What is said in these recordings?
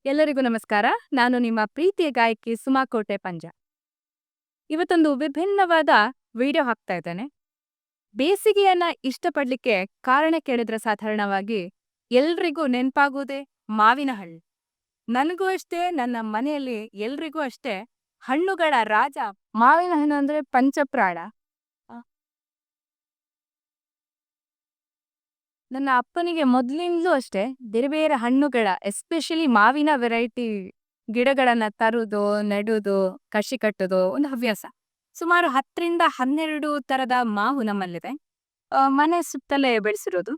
ಎಲ್ಲರಿಗೂ ನಮಸ್ಕಾರ. ನಾನು ನಿಮ್ಮ ಪ್ರೀತಿಯ ಗಾಯಕಿ ಸುಮಾ ಕೋಟೆ ಪಂಜ. ಇವತ್ತೊಂದು ವಿಭಿನ್ನವಾದ ವಿಡಿಯೋ ಹಾಕ್ತಾ ಇದ್ದೇನೆ. ಬೇಸಿಗೆಯನ್ನ ಇಷ್ಟಪಡ್ಲಿಕ್ಕೆ ಕಾರಣ ಕೇಳಿದ್ರೆ ಸಾಧಾರಣವಾಗಿ ಎಲ್ರಿಗೂ ನೆನ್ಪಾಗೋದೇ ಮಾವಿನ ಹಣ್ಣು. ನನಗೂ ಅಷ್ಟೇ, ನನ್ನ ಮನೆಯಲ್ಲಿ ಎಲ್ರಿಗೂ ಅಷ್ಟೇ ಹಣ್ಣುಗಳ ರಾಜ ಮಾವಿನ ಹಣ್ಣು ಅಂದ್ರೆ ಪಂಚಪ್ರಾಣ. ಆ, ನನ್ನ ಅಪ್ಪನಿಗೆ ಮೊದ್ಲಿಂದಲೂ ಅಷ್ಟೇ ಬೇರೆ ಬೇರೆ ಹಣ್ಣುಗಳ ಎಸ್ಪೆಷಲಿ ಮಾವಿನ ವೆರೈಟಿ ಗಿಡಗಳನ್ನ ತರುದು, ನೆಡುದು, ಕಸಿ ಕಟ್ಟುದು ಒಂದು ಹವ್ಯಾಸ. ಸುಮಾರು 10ರಿಂದ 12 ತರದ ಮಾವು ನಮ್ಮಲ್ಲಿದೆ. ಮನೆ ಸುತ್ತಲೇ ಬೆಳೆಸಿರೋದು.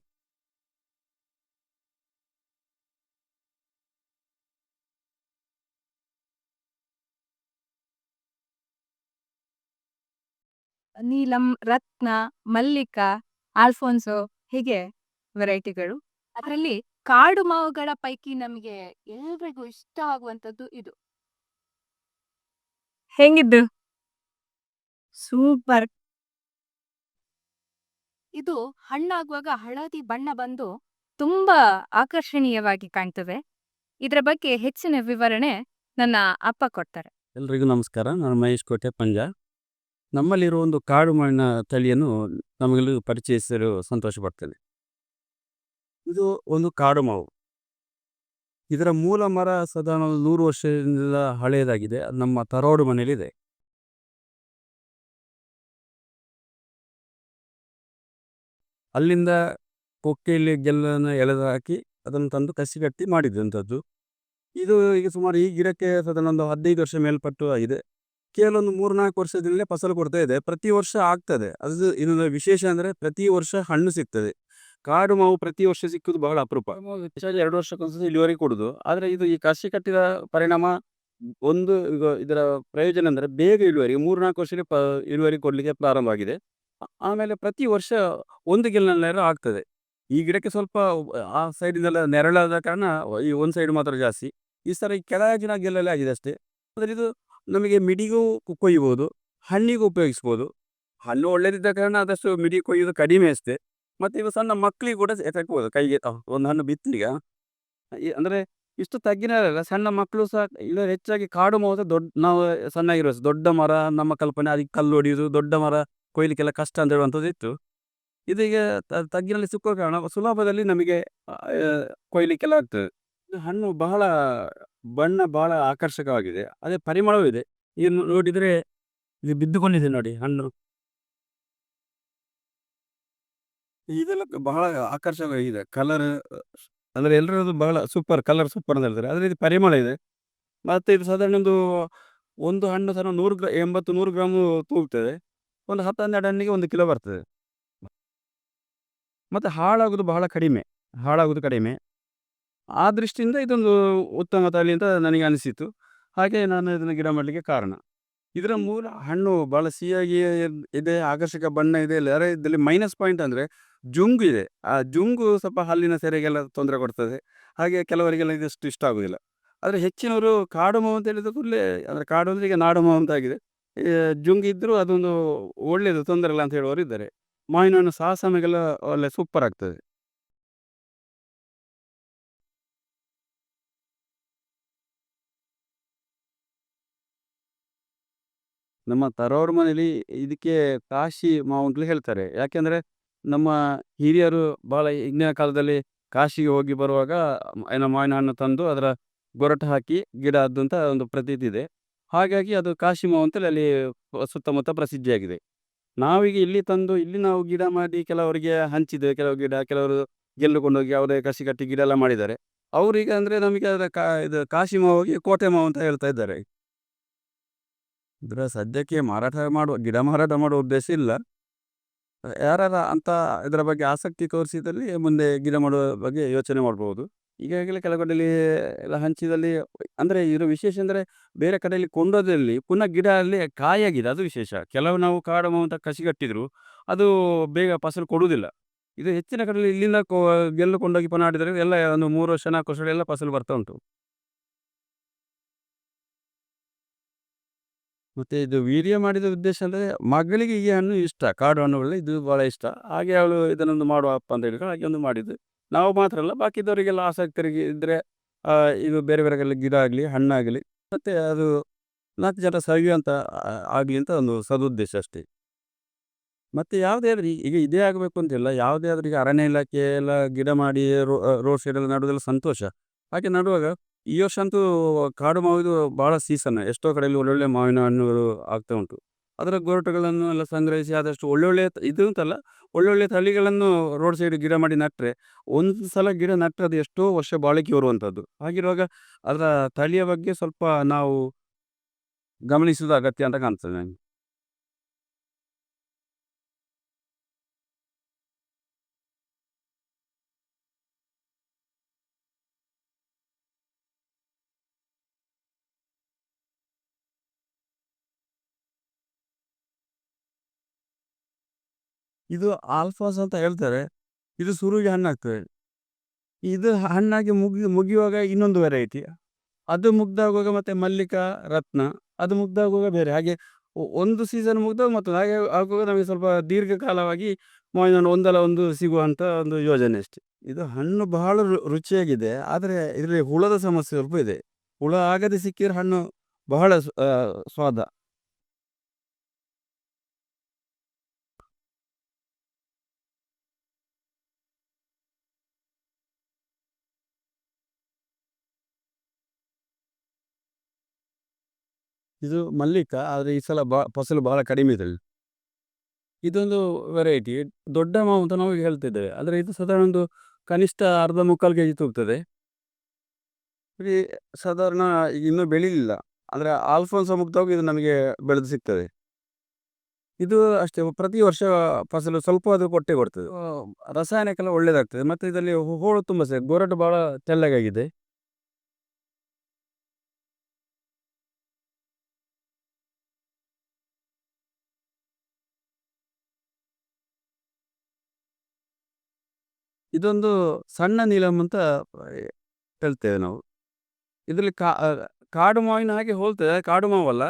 ನೀಲಂ, ರತ್ನ, ಮಲ್ಲಿಕಾ, ಆಲ್ಫೋನ್ಸೋ ಹೀಗೆ ವೆರೈಟಿಗಳು. ಅದರಲ್ಲಿ ಕಾಡು ಮಾವುಗಳ ಪೈಕಿ ನಮಗೆ ಎಲ್ರಿಗೂ ಇಷ್ಟ ಆಗುವಂತದ್ದು ಇದು. ಹೆಂಗಿದ್ದು? ಸೂಪರ್. ಇದು ಹಣ್ಣಾಗುವಾಗ ಹಳದಿ ಬಣ್ಣ ಬಂದು ತುಂಬಾ ಆಕರ್ಷಣೀಯವಾಗಿ ಕಾಣ್ತದೆ. ಇದರ ಬಗ್ಗೆ ಹೆಚ್ಚಿನ ವಿವರಣೆ ನನ್ನ ಅಪ್ಪ ಕೊಡ್ತಾರೆ. ಎಲ್ರಿಗೂ ನಮಸ್ಕಾರ. ನಾನು ಮಹೇಶ್ ಕೋಟೆ ಪಂಜ. ನಮ್ಮಲ್ಲಿರುವ ಒಂದು ಕಾಡು ಮಣ್ಣಿನ ತಳಿಯನ್ನು ನಮಗೆಲ್ಲರಿಗೂ ಪರಿಚಯಿಸಲು ಸಂತೋಷ ಪಡ್ತೇನೆ. ಇದು ಒಂದು ಕಾಡು ಮಾವು. ಇದರ ಮೂಲ ಮರ ಸಾಧಾರಣ 100 ವರ್ಷದಿಂದ ಹಳೆಯದಾಗಿದೆ. ಅದು ನಮ್ಮ ತರೋಡು ಮನೆಯಲ್ಲಿದೆ. ಅಲ್ಲಿಂದ ಕೊಕ್ಕೆಯಲ್ಲಿ ಗೆಲ್ಲನ್ನು ಎಳೆದು ಹಾಕಿ ಅದನ್ನು ತಂದು ಕಸಿ ಕಟ್ಟಿ ಮಾಡಿದಂಥದ್ದು. ಇದು ಈಗ ಸುಮಾರು ಈ ಗಿಡಕ್ಕೆ ಸಾಧಾರಣ ಒಂದು 15 ವರ್ಷ ಮೇಲ್ಪಟ್ಟು ಆಗಿದೆ. ಕೆಲವೊಂದು 3-4 ವರ್ಷದಿಂದಲೇ ಫಸಲು ಕೊಡ್ತಾ ಇದೆ. ಪ್ರತಿ ವರ್ಷ ಆಗ್ತದೆ. ಅದು ಇನ್ನೊಂದು ವಿಶೇಷ ಅಂದರೆ ಪ್ರತಿ ವರ್ಷ ಹಣ್ಣು ಸಿಗ್ತದೆ. ಕಾಡು ಮಾವು ಪ್ರತಿ ವರ್ಷ ಸಿಕ್ಕುದು ಬಹಳ ಅಪರೂಪ. ಹೆಚ್ಚಾಗಿ 2 ವರ್ಷಕ್ಕೊಂದ್ಸತಿ ಇಳುವರಿ ಕೊಡುದು. ಆದರೆ ಇದು ಈ ಕಸಿ ಕಟ್ಟಿದ ಪರಿಣಾಮ ಒಂದು ಈಗ ಇದರ ಪ್ರಯೋಜನ ಅಂದರೆ ಬೇಗ ಇಳುವರಿ 3-4 ವರ್ಷಕ್ಕೆ ಇಳುವರಿ ಕೊಡಲಿಕ್ಕೆ ಪ್ರಾರಂಭ ಆಗಿದೆ. ಆಮೇಲೆ ಪ್ರತಿ ವರ್ಷ ಒಂದು ಗೆಲ್ಲನೆಲ್ಲ ಆಗ್ತದೆ. ಈ ಗಿಡಕ್ಕೆ ಸ್ವಲ್ಪ ಆ ಸೈಡಿನೆಲ್ಲ ನೆರಳಾದ ಕಾರಣ ಈ ಒಂದು ಸೈಡ್ ಮಾತ್ರ ಜಾಸ್ತಿ. ಈ ಸಲ ಈ ಕೆಳಗಿನ ಗೆಲ್ಲಲ್ಲೇ ಆಗಿದೆ ಅಷ್ಟೇ. ಆದರೆ ಇದು ನಮಗೆ ಮಿಡಿಗೂ ಕೊಯ್ಯಬಹುದು, ಹಣ್ಣಿಗೂ ಉಪಯೋಗಿಸ್ಬೋದು. ಹಣ್ಣು ಒಳ್ಳೆದಿದ್ದ ಕಾರಣ ಆದಷ್ಟು ಮಿಡಿ ಕೊಯ್ಯೋದು ಕಡಿಮೆ ಅಷ್ಟೇ. ಮತ್ತು ಇವು ಸಣ್ಣ ಮಕ್ಕಳಿಗೆ ಕೂಡ ಎತ್ತಾಕ್ಬೋದು ಕೈಗೆ. ಒಂದು ಹಣ್ಣು ಬಿತ್ತೀಗ ಅಂದರೆ ಇಷ್ಟು ತಗ್ಗಿನಲ್ಲ, ಸಣ್ಣ ಮಕ್ಕಳು ಸಹ ಇಲ್ಲ. ಹೆಚ್ಚಾಗಿ ಕಾಡು ಮಾವು ದೊಡ್ಡ ನಾವು ಸಣ್ಣಗಿರುವ ದೊಡ್ಡ ಮರ ನಮ್ಮ ಕಲ್ಪನೆ, ಅದಕ್ಕೆ ಕಲ್ಲು ಹೊಡೆಯೋದು, ದೊಡ್ಡ ಮರ ಕೊಯ್ಲಿಕ್ಕೆಲ್ಲ ಕಷ್ಟ ಅಂತ ಹೇಳುವಂಥದ್ದು ಇತ್ತು. ಇದೀಗ ತಗ್ಗಿನಲ್ಲಿ ಸಿಕ್ಕೋ ಕಾರಣ ಸುಲಭದಲ್ಲಿ ನಮಗೆ ಕೊಯ್ಲಿಕ್ಕೆಲ್ಲ ಆಗ್ತದೆ. ಇದು ಹಣ್ಣು ಬಹಳ ಬಣ್ಣ ಬಹಳ ಆಕರ್ಷಕವಾಗಿದೆ. ಅದೇ ಪರಿಮಳವೂ ಇದೆ. ಈಗ ನೋಡಿದರೆ ಇದು ಬಿದ್ದುಕೊಂಡಿದೆ ನೋಡಿ ಹಣ್ಣು. ಇದೆಲ್ಲ ಬಹಳ ಆಕರ್ಷಕವಾಗಿದೆ. ಕಲರ್ ಅಂದರೆ ಎಲ್ಲರದು ಬಹಳ ಸೂಪರ್, ಕಲರ್ ಸೂಪರ್ ಅಂತ ಹೇಳ್ತಾರೆ. ಆದರೆ ಇದು ಪರಿಮಳ ಇದೆ. ಮತ್ತು ಇದು ಸಾಧಾರಣ ಒಂದು ಹಣ್ಣು ಸಹ 80-100 ಗ್ರಾಮು ತೂಗ್ತದೆ. ಒಂದು 10-12 ಹಣ್ಣಿಗೆ 1 ಕಿಲೋ ಬರ್ತದೆ. ಮತ್ತು ಹಾಳಾಗೋದು ಕಡಿಮೆ. ಆ ದೃಷ್ಟಿಯಿಂದ ಇದೊಂದು ಉತ್ತಮ ತಳಿ ಅಂತ ನನಗೆ ಅನಿಸಿತು. ಹಾಗೆ ನಾನು ಇದನ್ನು ಗಿಡ ಮಾಡಲಿಕ್ಕೆ ಕಾರಣ. ಇದರ ಮೂಲ ಹಣ್ಣು ಭಾಳ ಸಿಹಿಯಾಗಿ ಇದೆ, ಆಕರ್ಷಕ ಬಣ್ಣ ಇದೆ. ಆದರೆ ಇದರಲ್ಲಿ ಮೈನಸ್ ಪಾಯಿಂಟ್ ಅಂದರೆ ಜುಂಗು ಇದೆ. ಆ ಜುಂಗು ಸ್ವಲ್ಪ ಹಲ್ಲಿನ ಸೆರೆಗೆಲ್ಲ ತೊಂದರೆ ಕೊಡ್ತದೆ. ಹಾಗೆ ಕೆಲವರಿಗೆಲ್ಲ ಇದಷ್ಟು ಇಷ್ಟ ಆಗೋದಿಲ್ಲ. ಆದರೆ ಹೆಚ್ಚಿನವರು ಕಾಡು ಮಾವು ಅಂತ ಹೇಳಿದ ಕೂಡಲೇ, ಅಂದರೆ ಕಾಡು ಅಂದರೆ ಈಗ ನಾಡು ಮಾವು ಅಂತಾಗಿದೆ. ಜುಂಗು ಇದ್ದರೂ ಅದೊಂದು ಒಳ್ಳೆಯದು, ತೊಂದರೆ ಇಲ್ಲ ಅಂತ ಹೇಳುವವರು ಇದ್ದಾರೆ. ಮಾವಿನ ಹಣ್ಣು ಸಮಯಗೆಲ್ಲ ಒಳ್ಳೆ ಸೂಪರ್ ಆಗ್ತದೆ. ನಮ್ಮ ತರವರು ಮನೇಲಿ ಇದಕ್ಕೆ ಕಾಶಿ ಮಾವು ಅಂತಲೇ ಹೇಳ್ತಾರೆ. ಯಾಕೆಂದರೆ ನಮ್ಮ ಹಿರಿಯರು ಭಾಳ ಹಿಂದಿನ ಕಾಲದಲ್ಲಿ ಕಾಶಿಗೆ ಹೋಗಿ ಬರುವಾಗ ಏನೋ ಮಾವಿನ ಹಣ್ಣು ತಂದು ಅದರ ಗೊರಟು ಹಾಕಿ ಗಿಡ ಆದ್ದು ಅಂತ ಒಂದು ಪ್ರತೀತಿ ಇದೆ. ಹಾಗಾಗಿ ಅದು ಕಾಶಿ ಮಾವು ಅಂತೇಳಿ ಅಲ್ಲಿ ಸುತ್ತಮುತ್ತ ಪ್ರಸಿದ್ಧಿಯಾಗಿದೆ. ನಾವೀಗ ಇಲ್ಲಿ ತಂದು ಇಲ್ಲಿ ನಾವು ಗಿಡ ಮಾಡಿ ಕೆಲವರಿಗೆ ಹಂಚಿದ್ದೇವೆ. ಕೆಲವು ಗಿಡ ಕೆಲವರು ಗೆಲ್ಲುಕೊಂಡೋಗಿ ಯಾವುದೇ ಕಸಿ ಕಟ್ಟಿ ಗಿಡ ಎಲ್ಲ ಮಾಡಿದ್ದಾರೆ. ಅವರೀಗ ಅಂದರೆ ನಮಗೆ ಅದರ ಇದು ಕಾಶಿ ಮಾವು ಹೋಗಿ ಕೋಟೆ ಮಾವು ಅಂತ ಹೇಳ್ತಾ ಇದ್ದಾರೆ. ಇದರ ಸದ್ಯಕ್ಕೆ ಗಿಡ ಮಾರಾಟ ಮಾಡುವ ಉದ್ದೇಶ ಇಲ್ಲ. ಯಾರಾರ ಅಂತ ಇದರ ಬಗ್ಗೆ ಆಸಕ್ತಿ ತೋರಿಸಿದಲ್ಲಿ ಮುಂದೆ ಗಿಡ ಮಾಡುವ ಬಗ್ಗೆ ಯೋಚನೆ ಮಾಡ್ಬೋದು. ಈಗಾಗಲೇ ಕೆಲವು ಕಡೆಯಲ್ಲಿ ಎಲ್ಲ ಹಂಚಿದಲ್ಲಿ, ಅಂದರೆ ಇದರ ವಿಶೇಷ ಅಂದರೆ ಬೇರೆ ಕಡೆಯಲ್ಲಿ ಕೊಂಡೋದಲ್ಲಿ ಪುನಃ ಗಿಡ ಅಲ್ಲಿ ಕಾಯಾಗಿದೆ, ಅದು ವಿಶೇಷ. ಕೆಲವು ನಾವು ಕಾಡು ಮಾವು ಅಂತ ಕಸಿ ಕಟ್ಟಿದ್ರು ಅದು ಬೇಗ ಫಸಲು ಕೊಡುವುದಿಲ್ಲ. ಇದು ಹೆಚ್ಚಿನ ಕಡೆಯಲ್ಲಿ ಇಲ್ಲಿಂದ ಗೆಲ್ಲು ಕೊಂಡೋಗಿ ಪುನಃ ಆಡಿದರೆ ಎಲ್ಲ ಒಂದು 3 ವರ್ಷ 4 ವರ್ಷ ಎಲ್ಲ ಫಸಲು ಬರ್ತಾ ಉಂಟು. ಮತ್ತೆ ಇದು ವೀರ್ಯ ಮಾಡಿದ ಉದ್ದೇಶ ಅಂದರೆ ಮಗಳಿಗೆ ಈ ಹಣ್ಣು ಇಷ್ಟ, ಕಾಡು ಹಣ್ಣುಗಳಲ್ಲಿ ಇದು ಭಾಳ ಇಷ್ಟ. ಹಾಗೆ ಅವಳು ಇದನ್ನೊಂದು ಮಾಡುವಪ್ಪ ಅಂತ ಹೇಳಿದ್ರು, ಹಾಗೆ ಒಂದು ಮಾಡಿದ್ದು. ನಾವು ಮಾತ್ರ ಅಲ್ಲ, ಬಾಕಿದವರಿಗೆಲ್ಲ ಆಸಕ್ತರಿಗೆ ಇದ್ದರೆ ಇದು ಬೇರೆ ಬೇರೆ ಗಿಡ ಆಗಲಿ ಹಣ್ಣಾಗಲಿ ಮತ್ತು ಅದು 4 ಜನ ಸವಿಯುವಂಥ ಆಗಲಿ ಅಂತ ಒಂದು ಸದುದ್ದೇಶ ಅಷ್ಟೇ. ಮತ್ತು ಯಾವುದೇ ಆದ್ರೂ ಈಗ ಇದೇ ಆಗಬೇಕು ಅಂತಿಲ್ಲ. ಯಾವುದೇ ಆದ್ರೂ ಈಗ ಅರಣ್ಯ ಇಲಾಖೆ ಎಲ್ಲ ಗಿಡ ಮಾಡಿ ರೋಡ್ ಸೈಡೆಲ್ಲ ನೆಡೋದೆಲ್ಲ ಸಂತೋಷ. ಹಾಗೆ ನಡುವಾಗ ಈ ವರ್ಷ ಅಂತೂ ಕಾಡು ಮಾವಿದು ಭಾಳ ಸೀಸನ್. ಎಷ್ಟೋ ಕಡೆಯಲ್ಲಿ ಒಳ್ಳೊಳ್ಳೆ ಮಾವಿನ ಹಣ್ಣುಗಳು ಆಗ್ತಾ ಉಂಟು. ಅದರ ಗೊರಟುಗಳನ್ನು ಎಲ್ಲ ಸಂಗ್ರಹಿಸಿ ಆದಷ್ಟು ಒಳ್ಳೊಳ್ಳೆ ಇದು ಅಂತಲ್ಲ, ಒಳ್ಳೊಳ್ಳೆ ತಳಿಗಳನ್ನು ರೋಡ್ ಸೈಡ್ ಗಿಡ ಮಾಡಿ ನೆಟ್ಟರೆ, ಒಂದು ಸಲ ಗಿಡ ನೆಟ್ಟರೆ ಅದು ಎಷ್ಟೋ ವರ್ಷ ಬಾಳಿಕೆ ಬರುವಂಥದ್ದು. ಹಾಗಿರುವಾಗ ಅದರ ತಳಿಯ ಬಗ್ಗೆ ಸ್ವಲ್ಪ ನಾವು ಗಮನಿಸುವುದು ಅಗತ್ಯ ಅಂತ ಕಾಣ್ತದೆ ನನಗೆ. ಇದು ಆಲ್ಫಾಸ್ ಅಂತ ಹೇಳ್ತಾರೆ. ಇದು ಸುರುಳಿ ಹಣ್ಣಾಗ್ತದೆ. ಇದು ಹಣ್ಣಾಗಿ ಮುಗಿಯುವಾಗ ಇನ್ನೊಂದು ವೆರೈಟಿ. ಅದು ಮುಗ್ದಾಗುವಾಗ ಮತ್ತೆ ಮಲ್ಲಿಕಾ, ರತ್ನ ಅದು ಮುಗ್ದಾಗುವಾಗ ಬೇರೆ. ಹಾಗೆ ಒಂದು ಸೀಸನ್ ಮುಗ್ದಾಗ ಮತ್ತೊಂದು ಹಾಗೆ ಆಗುವಾಗ ನಮಗೆ ಸ್ವಲ್ಪ ದೀರ್ಘಕಾಲವಾಗಿ ಮಾವಿನ ಹಣ್ಣು ಒಂದಲ್ಲ ಒಂದು ಸಿಗುವಂಥ ಒಂದು ಯೋಜನೆ ಅಷ್ಟೇ. ಇದು ಹಣ್ಣು ಬಹಳ ರುಚಿಯಾಗಿದೆ. ಆದರೆ ಇದರಲ್ಲಿ ಹುಳದ ಸಮಸ್ಯೆ ಸ್ವಲ್ಪ ಇದೆ. ಹುಳ ಆಗದೆ ಸಿಕ್ಕಿದ್ರೆ ಹಣ್ಣು ಬಹಳ ಸ್ವಾದ. ಇದು ಮಲ್ಲಿಕಾ, ಆದರೆ ಈ ಸಲ ಫಸಲು ಬಹಳ ಕಡಿಮೆ ಇದರಲ್ಲಿ. ಇದೊಂದು ವೆರೈಟಿ. ದೊಡ್ಡ ಮಾವು ಅಂತ ನಾವು ಹೇಳ್ತಿದ್ದೇವೆ. ಆದರೆ ಇದು ಸಾಧಾರಣ ಒಂದು ಕನಿಷ್ಠ ಅರ್ಧ ಮುಕ್ಕಾಲು ಕೆಜಿ ತೂಗ್ತದೆ. ಈ ಸಾಧಾರಣ ಈಗ ಇನ್ನೂ ಬೆಳೀಲಿಲ್ಲ. ಅಂದರೆ ಆಲ್ಫೋನ್ಸೋ ಮುಗ್ದಾಗ ಇದು ನಮಗೆ ಬೆಳೆದು ಸಿಗ್ತದೆ. ಇದು ಅಷ್ಟೇ ಪ್ರತಿ ವರ್ಷ ಫಸಲು ಸ್ವಲ್ಪ ಅದು ಕೊಟ್ಟೇ ಕೊಡ್ತದೆ. ರಾಸಾಯನಿಕ ಒಳ್ಳೆಯದಾಗ್ತದೆ. ಮತ್ತು ಇದರಲ್ಲಿ ಹೋಳು ತುಂಬ ಗೊರಟು ಭಾಳ ತೆಳ್ಳಗಾಗಿದೆ. ಇದೊಂದು ಸಣ್ಣ ನೀಲಮ್ ಅಂತ ಹೇಳ್ತೇವೆ ನಾವು. ಇದರಲ್ಲಿ ಕಾಡು ಮಾವಿನ ಹಾಗೆ ಹೋಲ್ತದೆ. ಕಾಡು ಮಾವಲ್ಲ.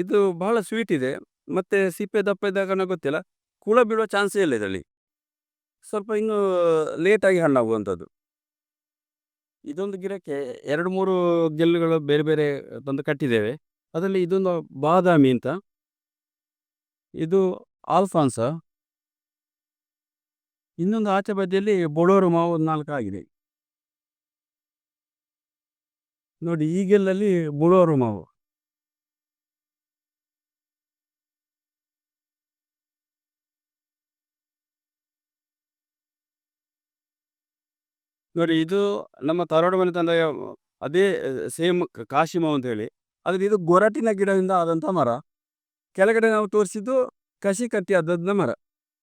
ಇದು ಬಹಳ ಸ್ವೀಟ್ ಇದೆ. ಮತ್ತು ಸಿಪ್ಪೆ ದಪ್ಪ ಇದ್ದ ಕಾರಣ ಗೊತ್ತಿಲ್ಲ, ಹುಳ ಬೀಳುವ ಚಾನ್ಸೇ ಇಲ್ಲ ಇದರಲ್ಲಿ. ಸ್ವಲ್ಪ ಇನ್ನೂ ಲೇಟಾಗಿ ಹಣ್ಣಾಗುವಂಥದ್ದು. ಇದೊಂದು ಗಿಡಕ್ಕೆ 2-3 ಗೆಲ್ಲುಗಳು ಬೇರೆ ಬೇರೆ ತಂದು ಕಟ್ಟಿದ್ದೇವೆ. ಅದರಲ್ಲಿ ಇದೊಂದು ಬಾದಾಮಿ ಅಂತ, ಇದು ಆಲ್ಫಾನ್ಸ, ಇನ್ನೊಂದು ಆಚೆ ಬದಿಯಲ್ಲಿ ಬೊಳೋರು ಮಾವು 4 ಆಗಿದೆ. ನೋಡಿ ಈ ಗೆಲ್ಲಲ್ಲಿ ಬೊಳೋರು ಮಾವು. ನೋಡಿ ಇದು ನಮ್ಮ ತರೋಡು ಮನೆ ತಂದ ಅದೇ ಸೇಮ್ ಕಾಶಿ ಮಾವು ಅಂತ ಹೇಳಿ. ಆದರೆ ಇದು ಗೊರಟಿನ ಗಿಡದಿಂದ ಆದಂಥ ಮರ. ಕೆಳಗಡೆ ನಾವು ತೋರಿಸಿದ್ದು ಕಸಿ ಕಟ್ಟಿ ಆದದ್ನ ಮರ.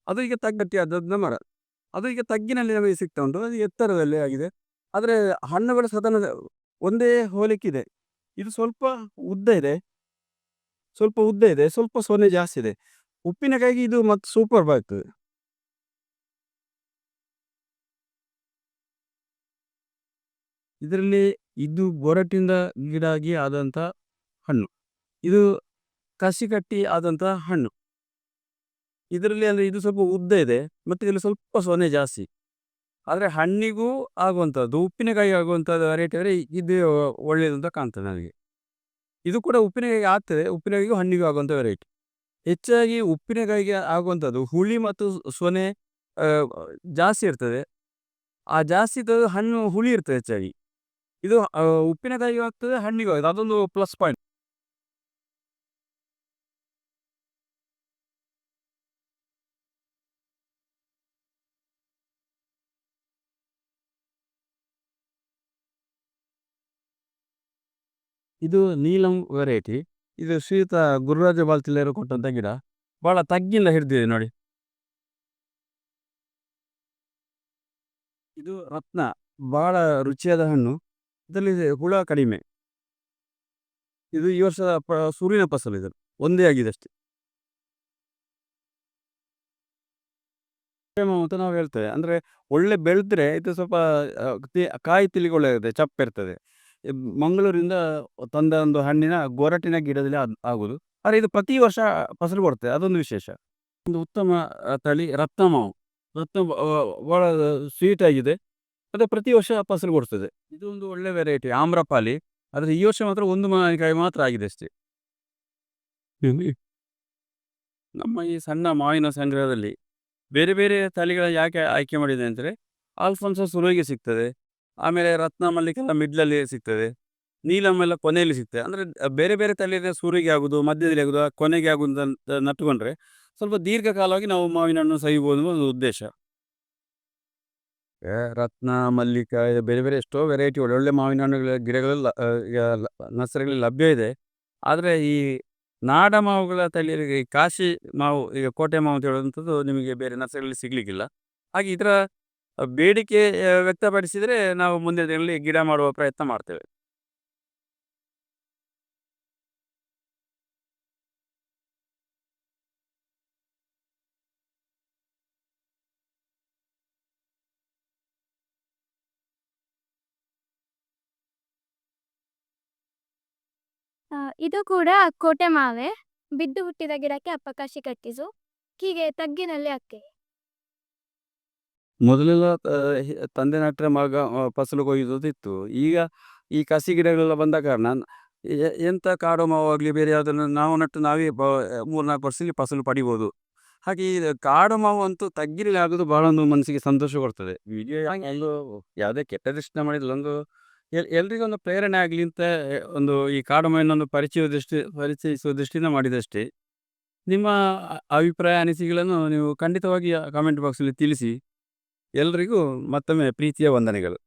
ಅದು ಈಗ ತಗ್ಗಟ್ಟಿ ಆದದ್ನ ಮರ. ಅದು ಈಗ ತಗ್ಗಿನಲ್ಲಿ ನಮಗೆ ಸಿಗ್ತಾ ಉಂಟು. ಅದು ಎತ್ತರದಲ್ಲಿ ಆಗಿದೆ. ಆದರೆ ಹಣ್ಣುಗಳು ಸಾಧಾರಣ ಒಂದೇ ಹೋಲಿಕ್ಕಿದೆ. ಇದು ಸ್ವಲ್ಪ ಉದ್ದ ಇದೆ, ಸ್ವಲ್ಪ ಸೊನೆ ಜಾಸ್ತಿ ಇದೆ. ಉಪ್ಪಿನಕಾಯಿಗೆ ಇದು ಮತ್ತು ಸೂಪರ್ಬ್ ಆಗ್ತದೆ. ಇದರಲ್ಲಿ ಇದು ಗೊರಟಿಂದ ಗಿಡ ಆಗಿ ಆದಂಥ ಹಣ್ಣು. ಇದು ಕಸಿ ಕಟ್ಟಿ ಆದಂಥ ಹಣ್ಣು. ಇದರಲ್ಲಿ ಅಂದರೆ ಇದು ಸ್ವಲ್ಪ ಉದ್ದ ಇದೆ ಮತ್ತು ಇದರಲ್ಲಿ ಸ್ವಲ್ಪ ಸೊನೆ ಜಾಸ್ತಿ. ಆದರೆ ಹಣ್ಣಿಗೂ ಆಗುವಂಥದ್ದು, ಉಪ್ಪಿನಕಾಯಿ ಆಗುವಂಥದ್ದು ವೆರೈಟಿ ಅಂದರೆ ಇದು ಒಳ್ಳೆಯದು ಅಂತ ಕಾಣ್ತದೆ ನನಗೆ. ಇದು ಕೂಡ ಉಪ್ಪಿನಕಾಯಿಗೆ ಆಗ್ತದೆ. ಉಪ್ಪಿನಕಾಯಿಗೂ ಹಣ್ಣಿಗೂ ಆಗುವಂಥ ವೆರೈಟಿ. ಹೆಚ್ಚಾಗಿ ಉಪ್ಪಿನಕಾಯಿಗೆ ಆಗುವಂಥದ್ದು ಹುಳಿ ಮತ್ತು ಸೊನೆ ಜಾಸ್ತಿ ಇರ್ತದೆ. ಆ ಜಾಸ್ತಿ ಇದ್ದದ್ದು ಹಣ್ಣು ಹುಳಿ ಇರ್ತದೆ ಹೆಚ್ಚಾಗಿ. ಇದು ಉಪ್ಪಿನಕಾಯಿಗೂ ಆಗ್ತದೆ, ಹಣ್ಣಿಗೂ ಆಗ್ತದೆ. ಅದೊಂದು ಪ್ಲಸ್ ಪಾಯಿಂಟ್. ಇದು ನೀಲಂ ವೆರೈಟಿ. ಇದು ಶ್ರೀಯುತ ಗುರುರಾಜ ಬಾಲ್ತಿಲೇರು ಕೊಟ್ಟಂಥ ಗಿಡ. ಭಾಳ ತಗ್ಗಿಂದ ಹಿಡಿದಿದೆ ನೋಡಿ. ಇದು ರತ್ನ, ಭಾಳ ರುಚಿಯಾದ ಹಣ್ಣು. ಇದರಲ್ಲಿ ಹುಳ ಕಡಿಮೆ. ಇದು ಈ ವರ್ಷದ ಸೂರ್ಯನ ಫಸಲು. ಇದು ಒಂದೇ ಆಗಿದೆ ಅಷ್ಟೇ. ಮಾವು ಅಂತ ನಾವು ಹೇಳ್ತೇವೆ. ಅಂದರೆ ಒಳ್ಳೆ ಬೆಳೆದ್ರೆ ಇದು ಸ್ವಲ್ಪ ಕಾಯಿ ತಿಲಿಗೆ ಒಳ್ಳೆದಿದೆ, ಚಪ್ಪಿರ್ತದೆ. ಮಂಗಳೂರಿಂದ ತಂದ ಒಂದು ಹಣ್ಣಿನ ಗೊರಟಿನ ಗಿಡದಲ್ಲಿ ಆಗುವುದು. ಆದರೆ ಇದು ಪ್ರತಿ ವರ್ಷ ಫಸಲು ಕೊಡ್ತದೆ, ಅದೊಂದು ವಿಶೇಷ. ಒಂದು ಉತ್ತಮ ತಳಿ ರತ್ನ ಮಾವು. ರತ್ನ ಭಾಳ ಸ್ವೀಟ್ ಆಗಿದೆ. ಮತ್ತೆ ಪ್ರತಿ ವರ್ಷ ಫಸಲು ಕೊಡ್ತದೆ. ಇದು ಒಂದು ಒಳ್ಳೆ ವೆರೈಟಿ ಆಮ್ರಪಾಲಿ. ಆದರೆ ಈ ವರ್ಷ ಮಾತ್ರ ಒಂದು ಮಾವಿನಕಾಯಿ ಮಾತ್ರ ಆಗಿದೆ ಅಷ್ಟೇ. ಇಲ್ಲಿ ನಮ್ಮ ಈ ಸಣ್ಣ ಮಾವಿನ ಸಂಗ್ರಹದಲ್ಲಿ ಬೇರೆ ಬೇರೆ ತಳಿಗಳ ಯಾಕೆ ಆಯ್ಕೆ ಮಾಡಿದೆ ಅಂದರೆ, ಆಲ್ಫೋನ್ಸೋ ಶುರುವಿಗೆ ಸಿಗ್ತದೆ, ಆಮೇಲೆ ರತ್ನ ಮಲ್ಲಿಕೆಲ್ಲ ಮಿಡ್ಲಲ್ಲಿ ಸಿಗ್ತದೆ, ನೀಲಮ್ ಎಲ್ಲ ಕೊನೆಯಲ್ಲಿ ಸಿಗ್ತದೆ. ಅಂದರೆ ಬೇರೆ ಬೇರೆ ತಳಿಯ ಶುರುವಿಗೆ ಆಗುದು, ಮಧ್ಯದಲ್ಲಿ ಆಗುದು, ಕೊನೆಗೆ ಆಗುದು ಅಂತ ನಟ್ಟುಕೊಂಡ್ರೆ ಸ್ವಲ್ಪ ದೀರ್ಘಕಾಲವಾಗಿ ನಾವು ಮಾವಿನ ಹಣ್ಣು ಸವಿಬೋದು ಅನ್ನೋ ಒಂದು ಉದ್ದೇಶ. ರತ್ನ ಮಲ್ಲಿಕಾಯಿ ಬೇರೆ ಬೇರೆ ಎಷ್ಟೋ ವೆರೈಟಿ ಒಳ್ಳೊಳ್ಳೆ ಮಾವಿನ ಹಣ್ಣುಗಳ ಗಿಡಗಳೆಲ್ಲ ಈಗ ನರ್ಸರಿಗಳಲ್ಲಿ ಲಭ್ಯ ಇದೆ. ಆದರೆ ಈ ನಾಡ ಮಾವುಗಳ ತಳಿಯರಿಗೆ ಈ ಕಾಶಿ ಮಾವು, ಈಗ ಕೋಟೆ ಮಾವು ಅಂತ ಹೇಳುವಂಥದ್ದು ನಿಮಗೆ ಬೇರೆ ನರ್ಸರಿಗಳಲ್ಲಿ ಸಿಗ್ಲಿಕ್ಕಿಲ್ಲ. ಹಾಗೆ ಇದರ ಬೇಡಿಕೆ ವ್ಯಕ್ತಪಡಿಸಿದರೆ ನಾವು ಮುಂದಿನ ದಿನಗಳಲ್ಲಿ ಗಿಡ ಮಾಡುವ ಪ್ರಯತ್ನ ಮಾಡ್ತೇವೆ. ಇದು ಕೂಡ ಕೋಟೆ ಮಾವೆ. ಬಿದ್ದು ಹುಟ್ಟಿದ ಗಿಡಕ್ಕೆ ಅಪ್ಪ ಕಸಿ ಕಟ್ಟಿಸು. ಹೀಗೆ ತಗ್ಗಿನಲ್ಲಿ ಅಕ್ಕೆ. ಮೊದಲೆಲ್ಲ ತಂದೆ ನೆಟ್ಟರೆ ಮಗ ಫಸಲು ಕೊಯ್ಯುವುದಿತ್ತು. ಈಗ ಈ ಕಸಿ ಗಿಡಗಳೆಲ್ಲ ಬಂದ ಕಾರಣ ಎಂಥ ಕಾಡು ಮಾವು ಆಗಲಿ ಬೇರೆ ಯಾವುದನ್ನು ನಾವು ನಟ್ಟು ನಾವೇ 3-4 ವರ್ಷದಲ್ಲಿ ಫಸಲು ಪಡಿಬೋದು. ಹಾಗೆ ಈ ಕಾಡು ಮಾವು ಅಂತೂ ತಗ್ಗಿನಲ್ಲಿ ಆಗೋದು ಬಹಳ ಒಂದು ಮನಸ್ಸಿಗೆ ಸಂತೋಷ ಕೊಡ್ತದೆ. ವಿಡಿಯೋ ಒಂದು ಯಾವುದೇ ಕೆಟ್ಟ ದೃಷ್ಟಿನ ಮಾಡಿಲ್ಲ, ಒಂದು ಎಲ್ರಿಗೊಂದು ಪ್ರೇರಣೆ ಆಗಲಿ ಅಂತ ಒಂದು ಈ ಕಾಡು ಮಾವಿನನ್ನು ಪರಿಚಯಿಸುವ ದೃಷ್ಟಿಯಿಂದ ಮಾಡಿದಷ್ಟೇ. ನಿಮ್ಮ ಅಭಿಪ್ರಾಯ ಅನಿಸಿಕೆಗಳನ್ನು ನೀವು ಖಂಡಿತವಾಗಿ ಕಾಮೆಂಟ್ ಬಾಕ್ಸಲ್ಲಿ ತಿಳಿಸಿ. ಎಲ್ರಿಗೂ ಮತ್ತೊಮ್ಮೆ ಪ್ರೀತಿಯ ವಂದನೆಗಳು.